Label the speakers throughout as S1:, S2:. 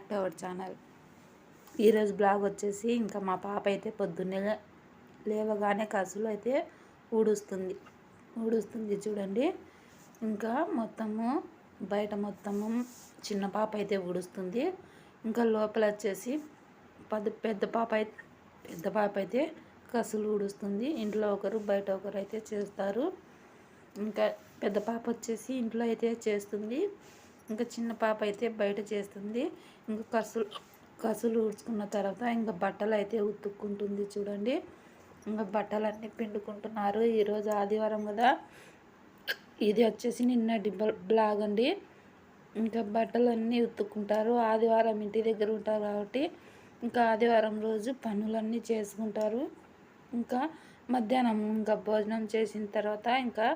S1: Back to our channel. ఈరోజు blog వచ్చేసి ఇంకా మా పాప అయితే పొద్దున్నే లేవగానే కసులు అయితే ఊడుస్తుంది చూడండి. ఇంకా మొత్తము బయట మొత్తము చిన్న పాప అయితే ఊడుస్తుంది. ఇంకా లోపల వచ్చేసి పెద్ద పాప అయితే కసులు ఊడుస్తుంది. ఇంట్లో ఒకరు బయట ఒకరు అయితే చేస్తారు. ఇంకా పెద్ద పాప వచ్చేసి ఇంట్లో అయితే చేస్తుంది. ఇంకా చిన్న పాప అయితే బయట చేస్తుంది. ఇంకా కసులు ఊడ్చుకున్న తర్వాత ఇంకా బట్టలు అయితే ఉతుక్కుంటుంది చూడండి. ఇంకా బట్టలన్నీ పిండుకుంటున్నారు. ఈరోజు ఆదివారం కదా, ఇది వచ్చేసి నిన్నటి బ్లాగ్ అండి. ఇంకా బట్టలు అన్నీ ఉతుక్కుంటారు. ఆదివారం ఇంటి దగ్గర ఉంటారు కాబట్టి ఇంకా ఆదివారం రోజు పనులన్నీ చేసుకుంటారు. ఇంకా మధ్యాహ్నం ఇంకా భోజనం చేసిన తర్వాత ఇంకా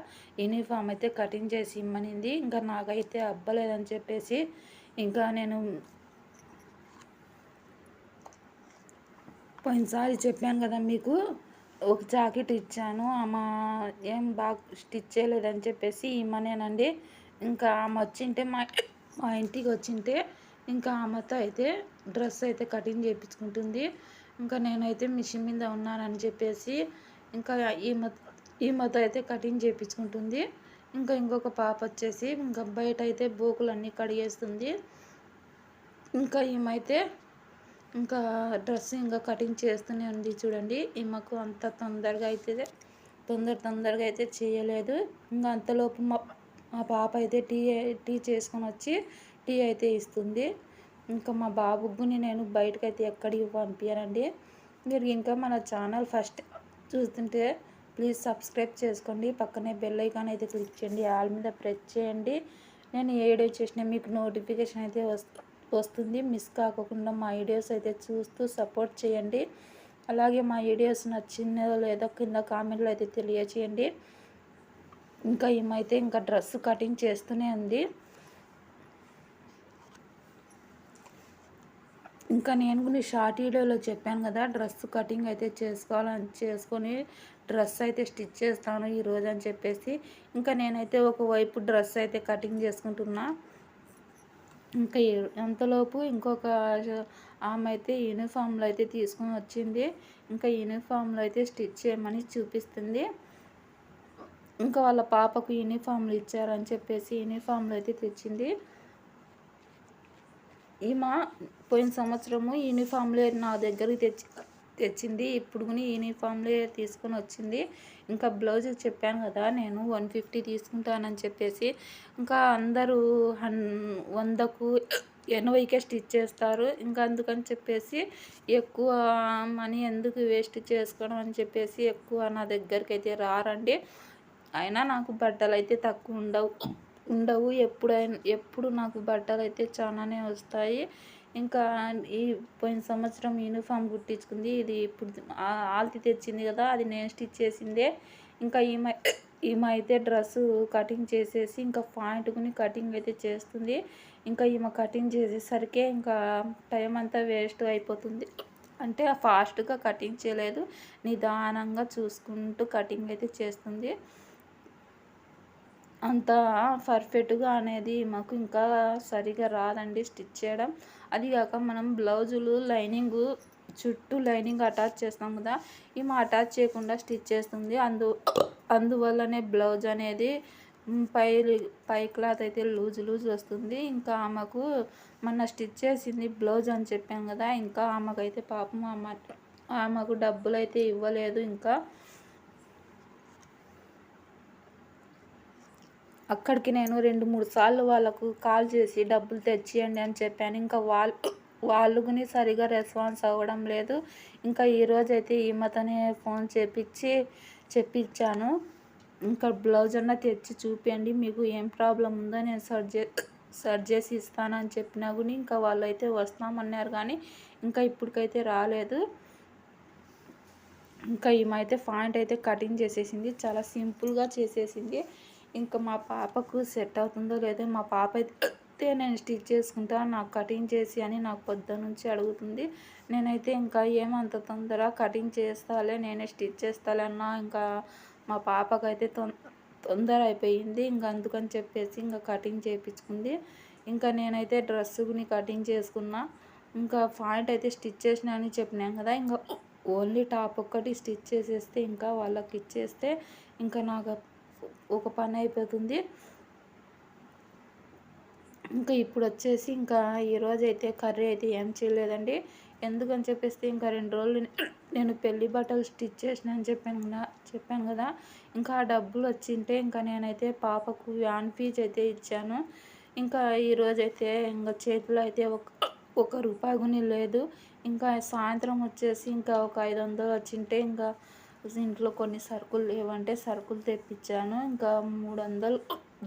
S1: యూనిఫామ్ అయితే కటింగ్ చేసి ఇమ్మనింది. ఇంకా నాకైతే అవ్వలేదని చెప్పేసి ఇంకా నేను పోయినసారి చెప్పాను కదా మీకు, ఒక జాకెట్ ఇచ్చాను, ఆమె ఏం బాగా స్టిచ్ చేయలేదని చెప్పేసి ఇమ్మనేనండి. ఇంకా ఆమె వచ్చింటే మా ఇంటికి వచ్చింటే ఇంకా ఆమెతో అయితే డ్రెస్ అయితే కటింగ్ చేయించుకుంటుంది. ఇంకా నేనైతే మిషన్ మీద ఉన్నానని చెప్పేసి ఇంకా ఈమెతో అయితే కటింగ్ చేయించుకుంటుంది. ఇంకా ఇంకొక పాప వచ్చేసి ఇంకా బయట అయితే బోకులన్నీ కడిగేస్తుంది. ఇంకా ఈమైతే ఇంకా డ్రెస్ ఇంకా కటింగ్ చేస్తూనే ఉంది చూడండి. ఈమెకు అంత తొందరగా అయితే చేయలేదు. ఇంకా అంతలోపు మా పాప అయితే టీ చేసుకొని వచ్చి టీ అయితే ఇస్తుంది. ఇంకా మా బాబుని నేను బయటకైతే ఎక్కడికి పంపించానండి. మీరు ఇంకా మన ఛానల్ ఫస్ట్ చూస్తుంటే ప్లీజ్ సబ్స్క్రైబ్ చేసుకోండి. పక్కనే బెల్ ఐకాన్ అయితే క్లిక్ చేయండి, ఆల్ మీద ప్రెస్ చేయండి. నేను ఏ వీడియో చేసినా మీకు నోటిఫికేషన్ అయితే వస్తుంది. మిస్ కాకుండా మా వీడియోస్ అయితే చూస్తూ సపోర్ట్ చేయండి. అలాగే మా వీడియోస్ నచ్చిందో లేదో కింద కామెంట్లో అయితే తెలియచేయండి. ఇంకా ఏమైతే ఇంకా డ్రెస్ కటింగ్ చేస్తూనే ఉంది. ఇంకా నేను షార్ట్ వీడియోలో చెప్పాను కదా, డ్రెస్ కటింగ్ అయితే చేసుకొని డ్రెస్ అయితే స్టిచ్ చేస్తాను ఈరోజు అని చెప్పేసి ఇంకా నేనైతే ఒకవైపు డ్రెస్ అయితే కటింగ్ చేసుకుంటున్నా. ఇంకా అంతలోపు ఇంకొక ఆమె అయితే యూనిఫామ్లో అయితే తీసుకొని వచ్చింది. ఇంకా యూనిఫామ్లో అయితే స్టిచ్ చేయమని చూపిస్తుంది. ఇంకా వాళ్ళ పాపకు యూనిఫామ్లు ఇచ్చారని చెప్పేసి యూనిఫామ్లు అయితే తెచ్చింది. ఈమె పోయిన సంవత్సరము యూనిఫామ్లే నా దగ్గరికి తెచ్చింది. ఇప్పుడు కూడా యూనిఫామ్లే తీసుకొని వచ్చింది. ఇంకా బ్లౌజ్ చెప్పాను కదా నేను 150 తీసుకుంటానని చెప్పేసి ఇంకా అందరూ 100కు 80కే స్టిచ్ చేస్తారు. ఇంకా అందుకని చెప్పేసి ఎక్కువ మనీ ఎందుకు వేస్ట్ చేసుకోవడం అని చెప్పేసి ఎక్కువ నా దగ్గరికి అయితే రారండి. అయినా నాకు బట్టలు అయితే తక్కువ ఉండవు. ఎప్పుడు నాకు బట్టలు అయితే చాలానే వస్తాయి. ఇంకా ఈ పోయిన సంవత్సరం యూనిఫామ్ కుట్టించుకుంది. ఇది ఇప్పుడు ఆల్తి తెచ్చింది కదా, అది నేను స్టిచ్ చేసిందే. ఇంకా ఈమె అయితే డ్రెస్సు కటింగ్ చేసేసి ఇంకా పాయింట్కుని కటింగ్ అయితే చేస్తుంది. ఇంకా ఈమె కటింగ్ చేసేసరికి ఇంకా టైం అంతా వేస్ట్ అయిపోతుంది. అంటే ఫాస్ట్గా కటింగ్ చేయలేదు, నిదానంగా చూసుకుంటూ కటింగ్ అయితే చేస్తుంది. అంత పర్ఫెక్ట్గా అనేది మాకు ఇంకా సరిగా రాదండి స్టిచ్ చేయడం. అది కాక మనం బ్లౌజులు చుట్టూ లైనింగ్ అటాచ్ చేస్తాం కదా, ఈమె అటాచ్ చేయకుండా స్టిచ్ చేస్తుంది. అందువల్లనే బ్లౌజ్ అనేది పై క్లాత్ అయితే లూజ్ వస్తుంది. ఇంకా ఆమెకు మొన్న స్టిచ్ చేసింది బ్లౌజ్ అని చెప్పాం కదా, ఇంకా ఆమెకైతే పాపం ఆమెకు డబ్బులు అయితే ఇవ్వలేదు. ఇంకా అక్కడికి నేను 2-3 సార్లు వాళ్ళకు కాల్ చేసి డబ్బులు తెచ్చియండి అని చెప్పాను. ఇంకా వాళ్ళు కూడా సరిగా రెస్పాన్స్ అవ్వడం లేదు. ఇంకా ఈరోజైతే ఈమెతోనే ఫోన్ చెప్పించాను. ఇంకా బ్లౌజ్ అన్న తెచ్చి చూపించండి, మీకు ఏం ప్రాబ్లం ఉందో నేను సర్చ్ చేసి ఇస్తానని చెప్పినా కూడా ఇంకా వాళ్ళు అయితే వస్తామన్నారు కానీ ఇంకా ఇప్పటికైతే రాలేదు. ఇంకా ఈమె అయితే పాయింట్ అయితే కటింగ్ చేసేసింది, చాలా సింపుల్గా చేసేసింది. ఇంకా మా పాపకు సెట్ అవుతుందో లేదో, మా పాప అయితే నేను స్టిచ్ చేసుకుంటా నాకు కటింగ్ చేసి అని నాకు పొద్దు నుంచి అడుగుతుంది. నేనైతే ఇంకా ఏమంత తొందర కటింగ్ చేస్తాలే, నేనే స్టిచ్ చేస్తాలే అన్నా. ఇంకా మా పాపకైతే తొందర అయిపోయింది. ఇంకా అందుకని చెప్పేసి ఇంకా కటింగ్ చేయించుకుంది. ఇంకా నేనైతే డ్రెస్సుని కటింగ్ చేసుకున్నా. ఇంకా పాయింట్ అయితే స్టిచ్ చేసిన అని చెప్పినాను కదా, ఇంకా ఓన్లీ టాప్ ఒక్కటి స్టిచ్ చేసేస్తే ఇంకా వాళ్ళకి ఇచ్చేస్తే ఇంకా నాకు ఒక పని అయిపోతుంది. ఇంకా ఇప్పుడు వచ్చేసి ఇంకా ఈరోజు అయితే కర్రీ అయితే ఏం చేయలేదండి. ఎందుకని చెప్పేస్తే ఇంకా 2 రోజులు నేను పెళ్లి బట్టలు స్టిచ్ చేసిన అని చెప్పాను కదా, ఇంకా ఆ డబ్బులు వచ్చింటే ఇంకా నేనైతే పాపకు వ్యాన్ ఫీజు అయితే ఇచ్చాను. ఇంకా ఈరోజైతే ఇంకా చేతిలో అయితే ఒక రూపాయి కూడా లేదు. ఇంకా సాయంత్రం వచ్చేసి ఇంకా ఒక 500 వచ్చింటే ఇంకా ఇంట్లో కొన్ని సరుకులు లేవంటే సరుకులు తెప్పించాను. ఇంకా 300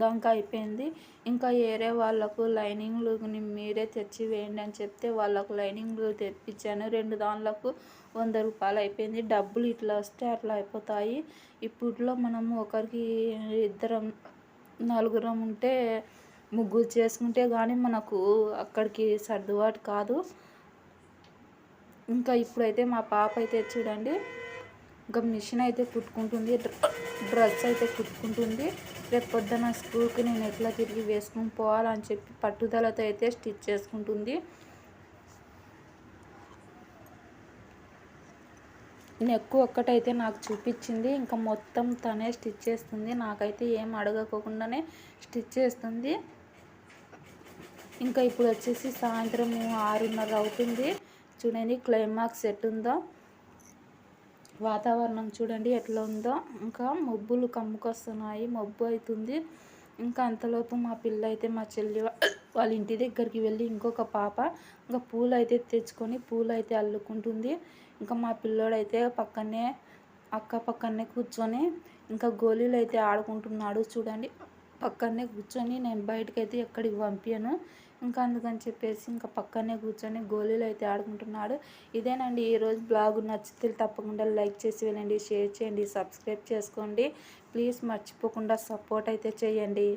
S1: దాకా అయిపోయింది. ఇంకా ఏరే వాళ్ళకు లైనింగ్లు మీరే తెచ్చి వేయండి అని చెప్తే వాళ్ళకు లైనింగ్లు తెప్పించాను. 2 దానిలకు 100 రూపాయలు అయిపోయింది. డబ్బులు ఇట్లా వస్తే అట్లా అయిపోతాయి. ఇప్పట్లో మనము ఒకరికి ఇద్దరం నలుగురం ఉంటే ముగ్గురు చేసుకుంటే కానీ మనకు అక్కడికి సర్దుబాటు కాదు. ఇంకా ఇప్పుడైతే మా పాప అయితే చూడండి ఇంకా మిషన్ అయితే కుట్టుకుంటుంది, డ్రెస్ అయితే కుట్టుకుంటుంది. రేపు పొద్దున స్కూల్కి నేను ఎట్లా తిరిగి వేసుకుని పోవాలని చెప్పి పట్టుదలతో అయితే స్టిచ్ చేసుకుంటుంది. నెక్ ఒక్కటైతే నాకు చూపించింది, ఇంకా మొత్తం తనే స్టిచ్ చేస్తుంది. నాకైతే ఏం అడగకోకుండానే స్టిచ్ చేస్తుంది. ఇంకా ఇప్పుడు వచ్చేసి సాయంత్రం 6:30 అవుతుంది. చూడండి క్లైమాక్స్ ఎట్లుందో, వాతావరణం చూడండి ఎట్లా ఉందో. ఇంకా మబ్బులు కమ్ముకొస్తున్నాయి, మబ్బు అవుతుంది. ఇంకా అంతలోపు మా పిల్ల అయితే మా చెల్లి వాళ్ళ ఇంటి దగ్గరికి వెళ్ళి ఇంకొక పాప ఇంకా పూలు అయితే తెచ్చుకొని పూలు అయితే అల్లుకుంటుంది. ఇంకా మా పిల్లోడైతే అక్క పక్కనే కూర్చొని ఇంకా గోళీలు అయితే ఆడుకుంటున్నాడు. చూడండి పక్కనే కూర్చొని, నేను బయటకైతే ఎక్కడికి పంపించను. ఇంకా అందుకని చెప్పేసి ఇంకా పక్కనే కూర్చొని గోళీలు అయితే ఆడుకుంటున్నాడు. ఇదేనండి ఈరోజు బ్లాగ్. నచ్చితే తప్పకుండా లైక్ చేసి వెళ్ళండి, షేర్ చేయండి, సబ్స్క్రైబ్ చేసుకోండి. ప్లీజ్ మర్చిపోకుండా సపోర్ట్ అయితే చేయండి.